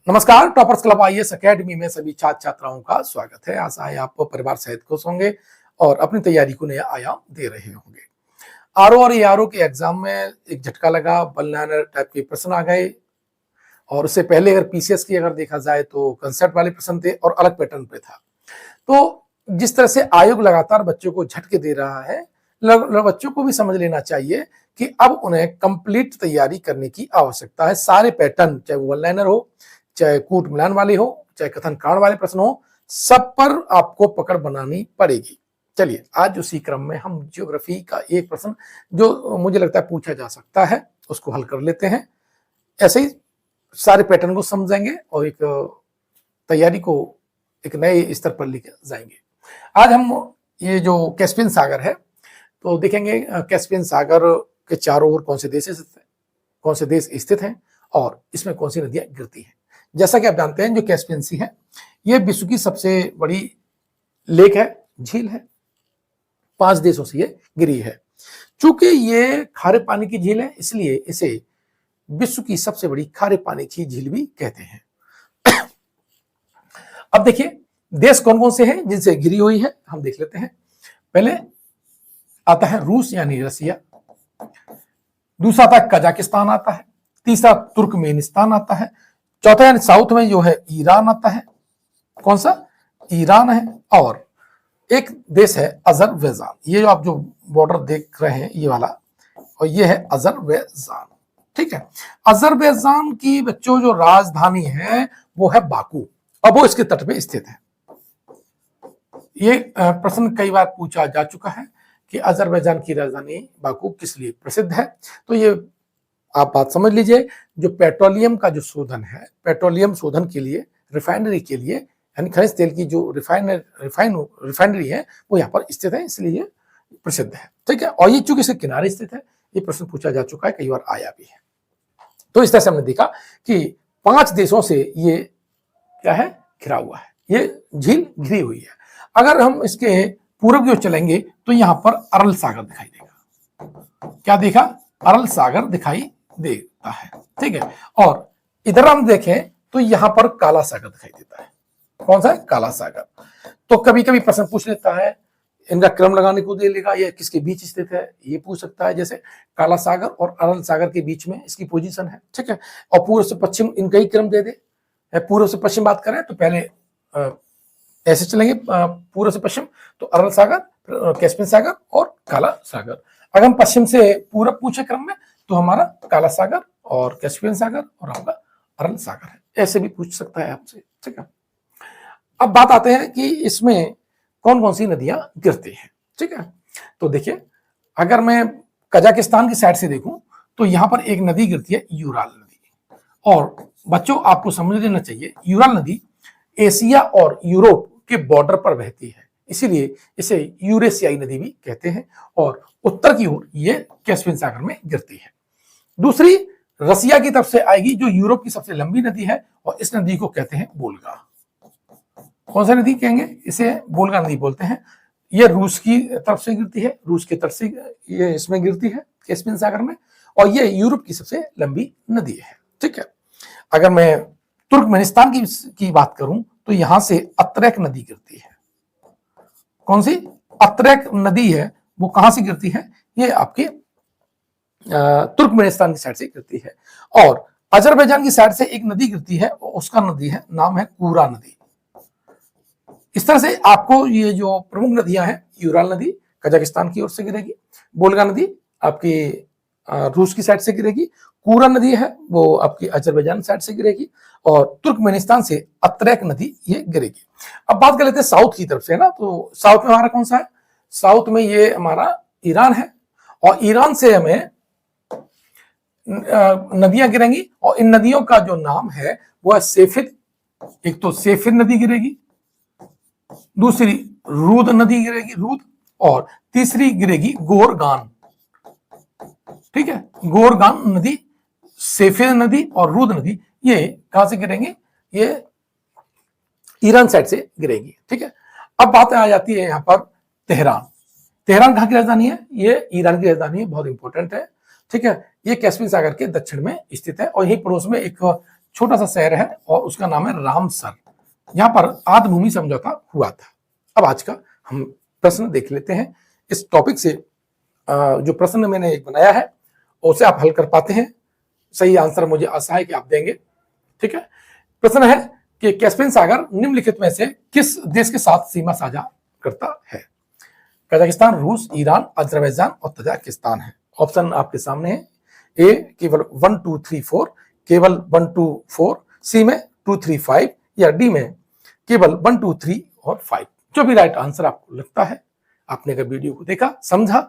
नमस्कार, toppers club IAS academy में सभी छात्र छात्राओं का स्वागत है। आशा है आप परिवार सहित खुश होंगे और अपनी तैयारी को नया आयाम दे रहे होंगे। आरओ और एआरओ के एग्जाम में एक झटका लगा, वन लाइनर टाइप के प्रश्न आ गए और उससे पहले अगर पीसीएस की अगर देखा जाए तो कंसेप्ट वाले प्रश्न थे और अलग पैटर्न पे था। तो जिस तरह से आयोग लगातार बच्चों को झटके दे रहा है, बच्चों को भी समझ लेना चाहिए कि अब उन्हें कंप्लीट तैयारी करने की आवश्यकता है। सारे पैटर्न, चाहे वो वन लाइनर हो, चाहे कूट मिलान वाले हो, चाहे कथन कांड वाले प्रश्न हो, सब पर आपको पकड़ बनानी पड़ेगी। चलिए आज उसी क्रम में हम ज्योग्राफी का एक प्रश्न जो मुझे लगता है पूछा जा सकता है उसको हल कर लेते हैं। ऐसे ही सारे पैटर्न को समझेंगे और एक तैयारी को एक नए स्तर पर लेकर जाएंगे। आज हम ये जो कैस्पियन सागर है तो देखेंगे कैस्पियन सागर के चारों ओर कौन से देश स्थित हैं और इसमें कौन सी नदियां गिरती हैं। जैसा कि आप जानते हैं जो कैस्पियन सी है ये विश्व की सबसे बड़ी लेक है, झील है। 5 देशों से ये गिरी है। चूंकि ये खारे पानी की झील है इसलिए इसे विश्व की सबसे बड़ी खारे पानी की झील भी कहते हैं। अब देखिए देश कौन कौन से हैं जिनसे घिरी हुई है, हम देख लेते हैं। पहले आता है रूस यानी रसिया, दूसरा आता है कजाकिस्तान आता है, तीसरा तुर्कमेनिस्तान आता है, चौथा यानी साउथ में जो है ईरान आता है। कौन सा? ईरान है। और एक देश है अजरबैजान। ये जो आप जो बॉर्डर देख रहे हैं ये वाला, और ये है अजरबैजान। ठीक है, अजरबैजान की बच्चों जो राजधानी है वो है बाकू और वो इसके तट पे स्थित है। ये प्रश्न कई बार पूछा जा चुका है कि अजरबैजान की राजधानी बाकू किस लिए प्रसिद्ध है। तो ये आप बात समझ लीजिए, जो पेट्रोलियम का जो शोधन है, पेट्रोलियम शोधन के लिए, रिफाइनरी के लिए, यानी खनिज तेल की जो रिफाइनरी है वो यहाँ पर स्थित है, इसलिए प्रसिद्ध है। ठीक है, और ये चूंकि इसके किनारे स्थित है, ये प्रश्न पूछा जा चुका है, कई बार आया भी है। तो इस तरह से हमने देखा कि 5 देशों से ये क्या है, घिरा हुआ है, ये झील घिरी हुई है। अगर हम इसके पूर्व की ओर चलेंगे तो यहाँ पर अरल सागर दिखाई देगा। क्या देखा? अरल सागर दिखाई देता है। ठीक है, और इधर हम देखें तो यहां पर काला सागर दिखाई देता है। कौन सा है? काला सागर। तो कभी कभी प्रश्न पूछ लेता है, इनका क्रम लगाने को दे लेगा, ये किसके बीच स्थित है ये पूछ सकता है। जैसे काला सागर और अरल सागर के बीच में इसकी पोजीशन है। ठीक है, और पूर्व से पश्चिम इनका ही क्रम दे दे। पूर्व से पश्चिम बात करें तो पहले ऐसे चलेंगे, पूर्व से पश्चिम तो अरल सागर, कैस्पियन सागर और काला सागर। अगर हम पश्चिम से पूर्व पूछे क्रम में तो हमारा काला सागर और कैस्पियन सागर और आपका अरल सागर है। ऐसे भी पूछ सकता है आपसे। ठीक है, अब बात आते हैं कि इसमें कौन कौन सी नदियां गिरती हैं। ठीक है, तो देखिए अगर मैं कजाकिस्तान की साइड से देखूं तो यहां पर एक नदी गिरती है, यूराल नदी। और बच्चों आपको समझ लेना चाहिए, यूराल नदी एशिया और यूरोप के बॉर्डर पर बहती है, इसीलिए इसे यूरेशियाई नदी भी कहते हैं। और उत्तर की ओर ये कैस्पियन सागर में गिरती है। दूसरी रसिया की तरफ से आएगी जो यूरोप की सबसे लंबी नदी है, और इस नदी को कहते हैं वोल्गा। कौन सी नदी कहेंगे? इसे वोल्गा नदी बोलते हैं। ये रूस की तरफ से गिरती है, रूस की तरफ से ये इसमें गिरती है कैस्पियन सागर में, और ये यूरोप की सबसे लंबी नदी है। ठीक है, अगर मैं तुर्कमेनिस्तान की बात करूं तो यहां से अत्रैक नदी गिरती है। कौन सी? अत्रैक नदी है, वो कहां से गिरती है? ये आपके तुर्कमेनिस्तान की साइड से गिरती है। और अजरबैजान की साइड से एक नदी गिरती है, उसका नदी है, नाम है कूरा नदी। इस तरह से आपको ये जो प्रमुख नदियां हैं, यूराल नदी कजाकिस्तान की ओर से गिरेगी, वोल्गा नदी आपकी रूस की साइड से गिरेगी, कूरा नदी है वो आपकी अजरबैजान साइड से गिरेगी, और तुर्कमेनिस्तान से अत्रैक नदी ये गिरेगी। अब बात कर लेते हैं साउथ की तरफ से, है ना। तो साउथ में हमारा कौन सा है? साउथ में ये हमारा ईरान है, और ईरान से हमें नदियां गिरेंगी, और इन नदियों का जो नाम है वो है सेफिर। एक तो सेफिर नदी गिरेगी, दूसरी रूद नदी गिरेगी, रूद, और तीसरी गिरेगी गोरगान। ठीक है, गोरगान नदी, सेफिर नदी और रूद नदी ये कहां से गिरेंगे? ये ईरान साइड से गिरेगी। ठीक है, अब बात आ जाती है यहां पर तेहरान। तेहरान कहां की राजधानी है? ये ईरान की राजधानी है, बहुत इंपॉर्टेंट है। ठीक है, ये कैस्पियन सागर के दक्षिण में स्थित है, और यही पड़ोस में एक छोटा सा शहर है और उसका नाम है रामसर। यहाँ पर आदि भूमि समझौता हुआ था। अब आज का हम प्रश्न देख लेते हैं। इस टॉपिक से जो प्रश्न मैंने एक बनाया है उसे आप हल कर पाते हैं। सही आंसर मुझे आशा है कि आप देंगे। ठीक है, प्रश्न है कि कैस्पियन सागर निम्नलिखित में से किस देश के साथ सीमा साझा करता है? कजाकिस्तान, रूस, ईरान, अजरबैजान और तजाकिस्तान है। ऑप्शन आपके सामने है। ए केवल 1 2 3 4, केवल 1 2 4, सी में 2 3 5 या डी में केवल 1 2 3 और 5। जो भी राइट आंसर आपको लगता है, आपने अगर वीडियो को देखा समझा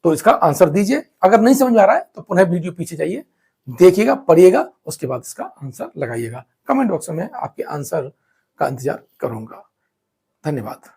तो इसका आंसर दीजिए। अगर नहीं समझ आ रहा है तो पुनः वीडियो पीछे जाइए, देखिएगा, पढ़िएगा, उसके बाद इसका आंसर लगाइएगा। कमेंट बॉक्स में आपके आंसर का इंतजार करूंगा। धन्यवाद।